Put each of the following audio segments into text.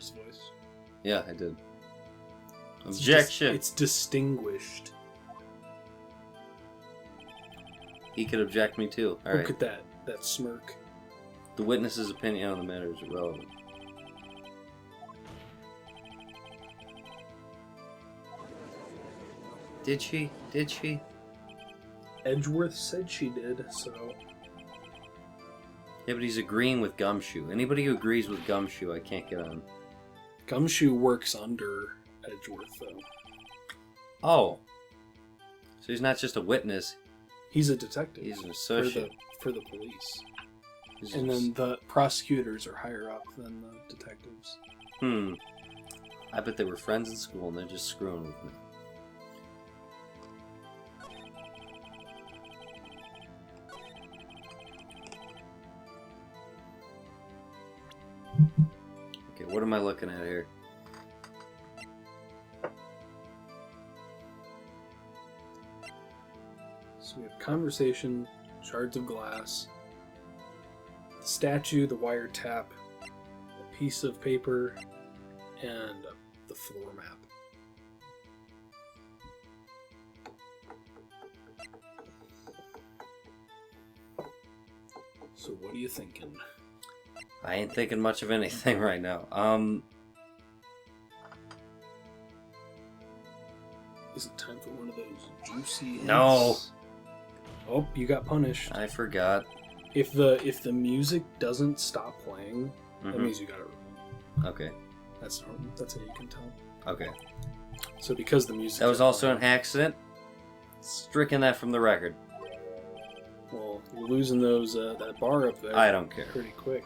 his voice. Yeah, I did. Objection. It's distinguished. He could object me too. All right. Look at that smirk. The witness's opinion on the matter is irrelevant. Did she? Did she? Edgeworth said she did, so... Yeah, but he's agreeing with Gumshoe. Anybody who agrees with Gumshoe, I can't get on. Gumshoe works under Edgeworth, though. Oh. So he's not just a witness. He's a detective. He's an associate. For the police. And then the prosecutors are higher up than the detectives. I bet they were friends in school and they're just screwing with me. Okay, what am I looking at here? So we have conversation, shards of glass, the statue, the wiretap, a piece of paper, and the floor map. So what are you thinking? I ain't thinking much of anything right now. Is it time for one of those juicy hints? No. Oh, you got punished. I forgot. If the music doesn't stop playing, that means you got it wrong. Okay. That's how you can tell. Okay. So because the music... That was also an accident. Stricken that from the record. Well, you're losing those that bar up there. I don't care. Pretty quick.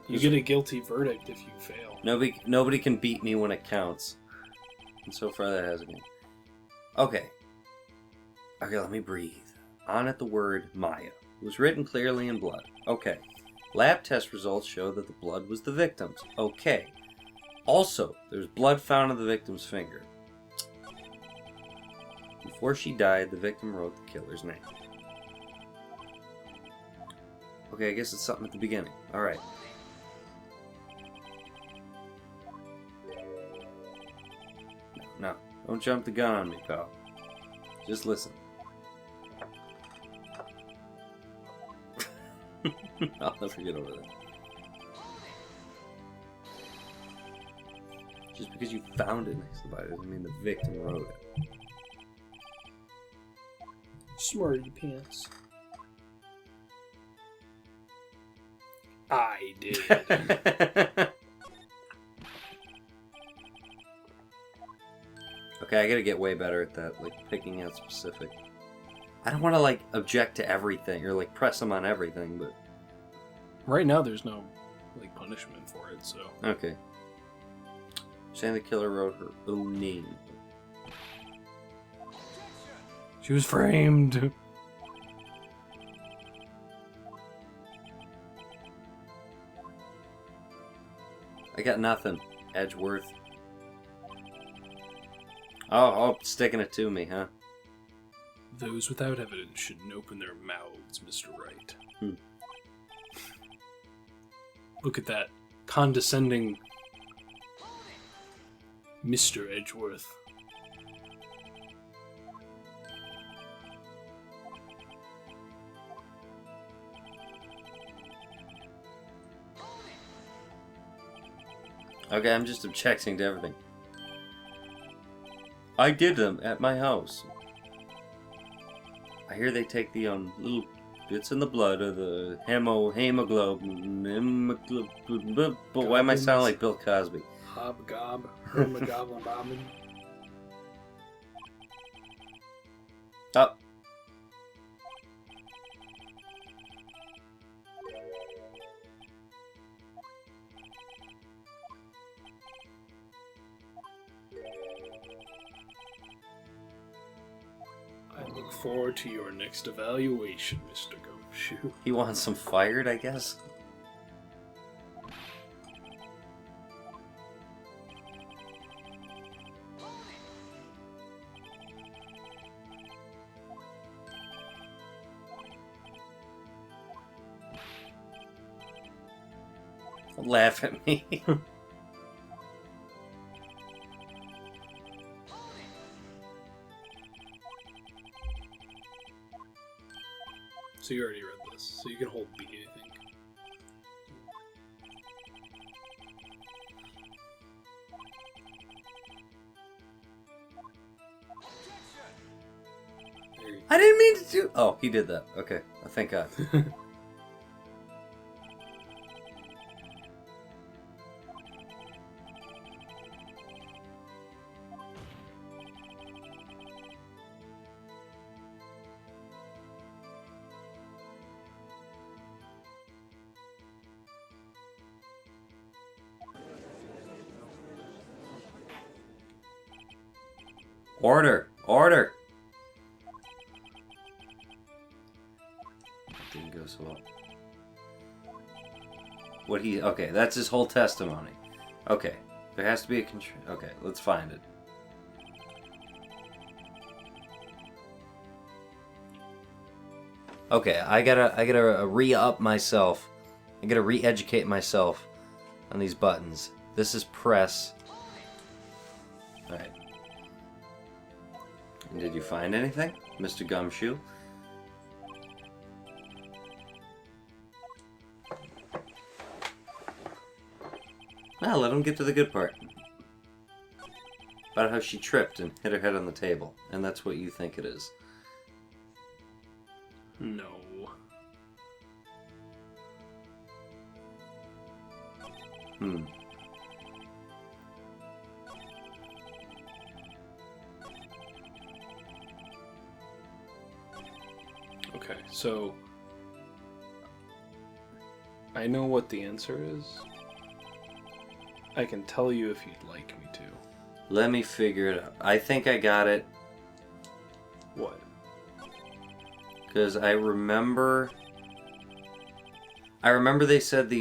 You get a guilty verdict if you fail. Nobody can beat me when it counts. And so far that hasn't been. Okay. Okay, let me breathe. On at the word Maya. It was written clearly in blood. Okay. Lab test results show that the blood was the victim's. Okay. Also, there's blood found on the victim's finger. Before she died, the victim wrote the killer's name. Okay, I guess it's something at the beginning. Alright. No, don't jump the gun on me, pal. Just listen. I'll never get over that. Just because you found it next to the body doesn't mean the victim wrote it. Smarty pants. I did. Okay, I gotta get way better at that, like picking out specific. I don't want to like object to everything or like press them on everything, but right now there's no like punishment for it, so. Okay. Saying the killer wrote her own name. She was framed. I got nothing, Edgeworth. Oh, sticking it to me, huh? Those without evidence shouldn't open their mouths, Mr. Wright. Look at that condescending Mr. Edgeworth. Okay, I'm just objecting to everything. I did them at my house. I hear they take the little bits in the blood of the hemoglobin. But why am I sounding like Bill Cosby? Hobgob, hermagoblin. Oh. I look forward to your next evaluation, Mr. Gumshoe. He wants him fired, I guess? Don't laugh at me. So you already read this. So you can hold B, I think. I didn't mean to do... Oh, he did that. Okay. Thank God. Order! Order! Didn't go so well. What he... Okay, that's his whole testimony. Okay. There has to be a... Okay, let's find it. Okay, I gotta re-up myself. I gotta re-educate myself on these buttons. This is press. Alright. Did you find anything, Mr. Gumshoe? Well, let him get to the good part. About how she tripped and hit her head on the table. And that's what you think it is. No. Okay, so I know what the answer is. I can tell you if you'd like me to. Let me figure it out. I think I got it. What? Because I remember they said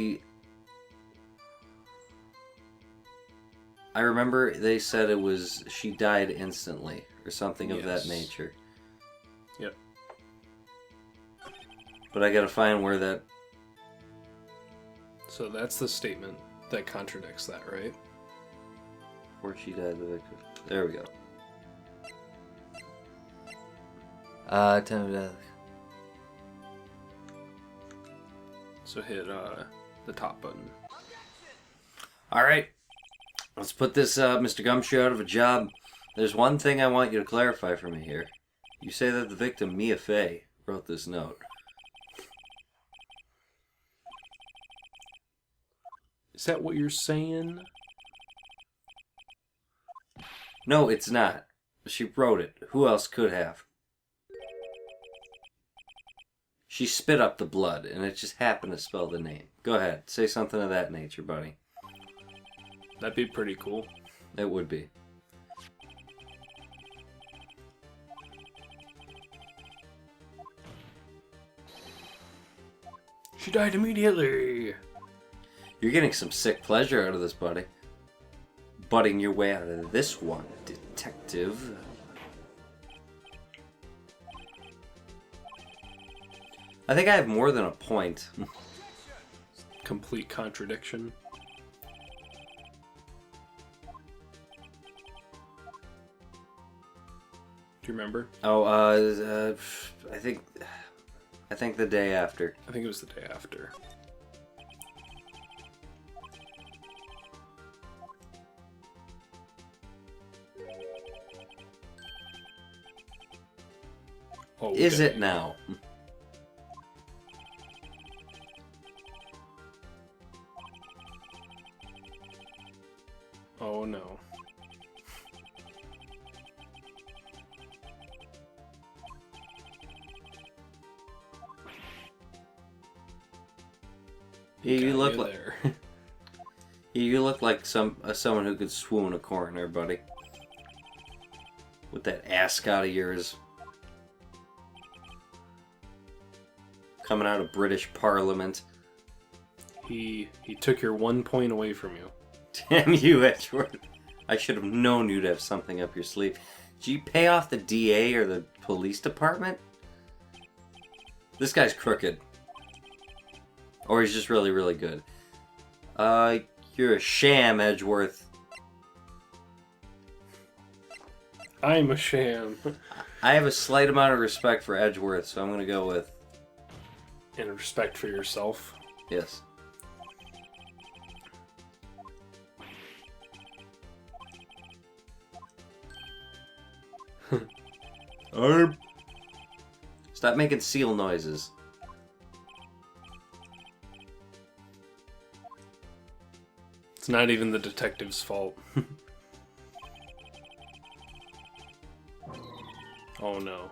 I remember they said it was she died instantly or something of that nature. Yep. But I gotta find where that... So that's the statement that contradicts that, right? Where she died, the victim. There we go. Time of death. So hit the top button. Alright. Let's put this Mr. Gumshoe out of a job. There's one thing I want you to clarify for me here. You say that the victim, Mia Fey, wrote this note. Is that what you're saying? No, it's not. She wrote it. Who else could have? She spit up the blood, and it just happened to spell the name. Go ahead. Say something of that nature, buddy. That'd be pretty cool. It would be. She died immediately. You're getting some sick pleasure out of this, buddy. Butting your way out of this one, detective. I think I have more than a point. Complete contradiction. Do you remember? Oh, I think the day after. I think it was the day after. Okay. Is it now? Oh no. You look like there. you look like someone who could swoon a coroner, buddy. With that ascot of yours. Coming out of British Parliament. He took your 1 point away from you. Damn you, Edgeworth. I should have known you'd have something up your sleeve. Did you pay off the DA or the police department? This guy's crooked. Or he's just really, really good. You're a sham, Edgeworth. I'm a sham. I have a slight amount of respect for Edgeworth, so I'm gonna go with... And respect for yourself. Yes. Arp. Stop making seal noises. It's not even the detective's fault. Oh no.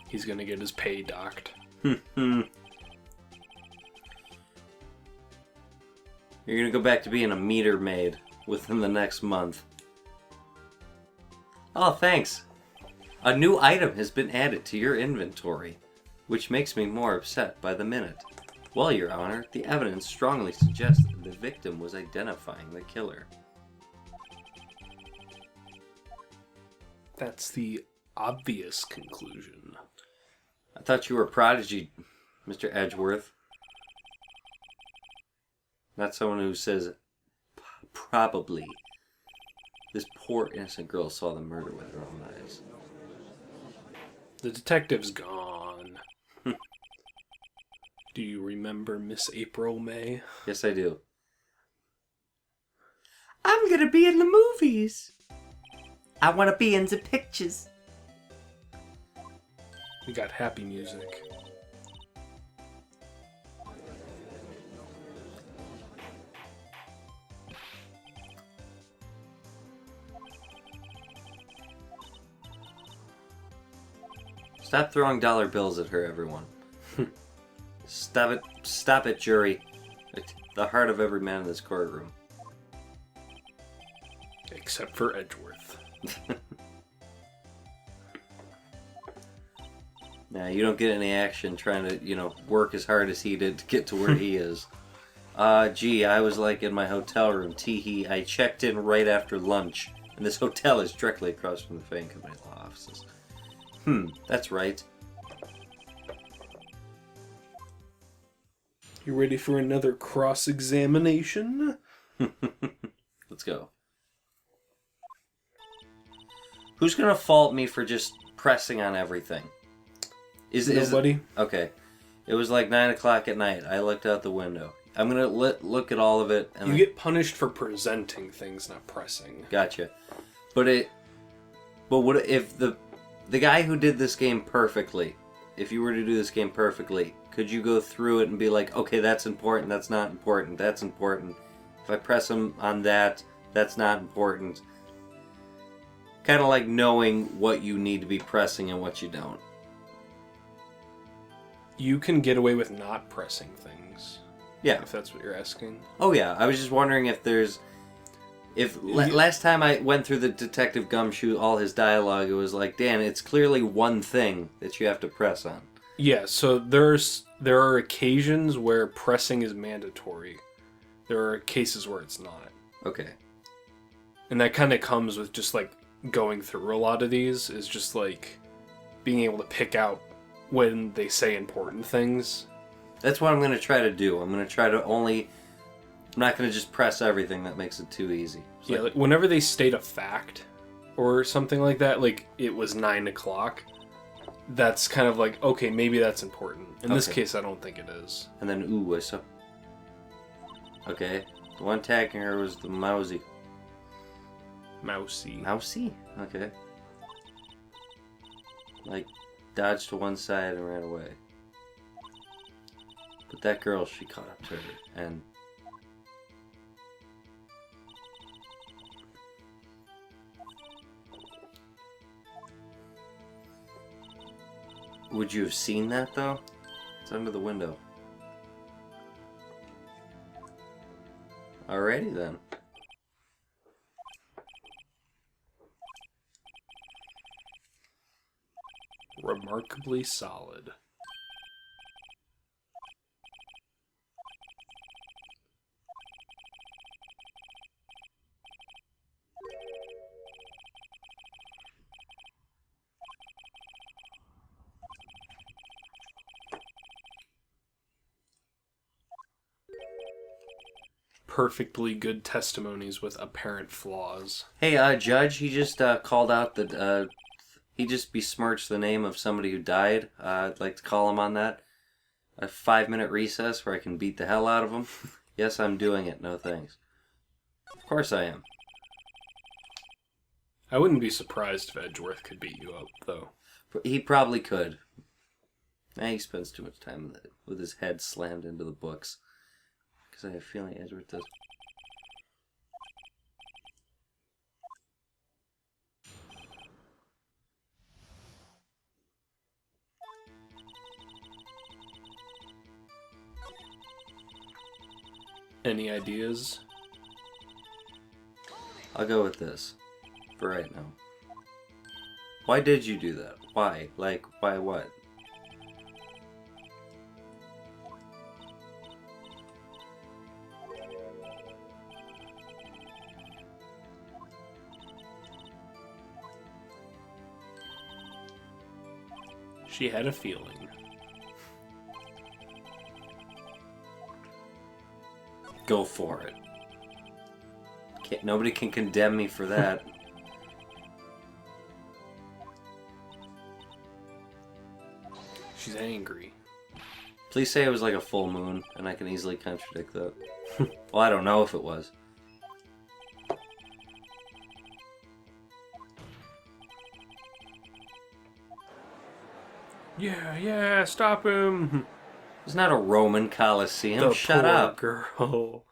He's gonna get his pay docked. You're gonna go back to being a meter maid within the next month. Oh, thanks. A new item has been added to your inventory, which makes me more upset by the minute. Well, Your Honor, the evidence strongly suggests that the victim was identifying the killer. That's the obvious conclusion. I thought you were a prodigy, Mr. Edgeworth. Not someone who says, probably. This poor innocent girl saw the murder with her own eyes. The detective's gone. Do you remember Miss April May? Yes, I do. I'm gonna be in the movies. I wanna be in the pictures. We got happy music. Stop throwing dollar bills at her, everyone. Stop it. Stop it, jury. The heart of every man in this courtroom. Except for Edgeworth. Nah, you don't get any action trying to, work as hard as he did to get to where he is. Gee, I was like in my hotel room. Teehee, I checked in right after lunch. And this hotel is directly across from the Fane Company law offices. That's right. You ready for another cross-examination? Let's go. Who's gonna fault me for just pressing on everything? Nobody. Okay. It was like 9 o'clock at night. I looked out the window. I'm gonna look at all of it. And you get punished for presenting things, not pressing. Gotcha. But what if the guy who did this game perfectly, if you were to do this game perfectly, could you go through it and be like, okay, that's important, that's not important, that's important. If I press him on that, that's not important. Kind of like knowing what you need to be pressing and what you don't. You can get away with not pressing things. Yeah. If that's what you're asking. Oh yeah, I was just wondering if there's... last time I went through the Detective Gumshoe, all his dialogue, it was like, Dan, it's clearly one thing that you have to press on. Yeah, so there are occasions where pressing is mandatory. There are cases where it's not. Okay. And that kind of comes with just like going through a lot of these, is just like being able to pick out when they say important things. That's what I'm going to try to do. I'm going to try to I'm not going to just press everything. That makes it too easy. Yeah, like whenever they state a fact or something like that, like it was 9 o'clock, that's kind of like, okay, maybe that's important. In this case, I don't think it is. And then, ooh, I saw... Okay. The one attacking her was the Mousy. Mousy? Okay. Like, dodged to one side and ran away. But that girl, she caught up to her, and... Would you have seen that, though? It's under the window. Alrighty, then. Remarkably solid. Perfectly good testimonies with apparent flaws. Hey, Judge, he just called out that he just besmirched the name of somebody who died. I'd like to call him on that. A 5-minute recess where I can beat the hell out of them? Yes, I'm doing it. No thanks. Of course I am. I wouldn't be surprised if Edgeworth could beat you up, though. He probably could. He spends too much time with his head slammed into the books. Because I have a feeling Edgeworth does. Any ideas? I'll go with this. For right now. Why did you do that? Why? Like, why what? She had a feeling. Go for it. Nobody can condemn me for that. She's angry. Please say it was like a full moon, and I can easily contradict that. Well, I don't know if it was. Yeah, stop him! It's not a Roman Colosseum. The Shut poor up. girl.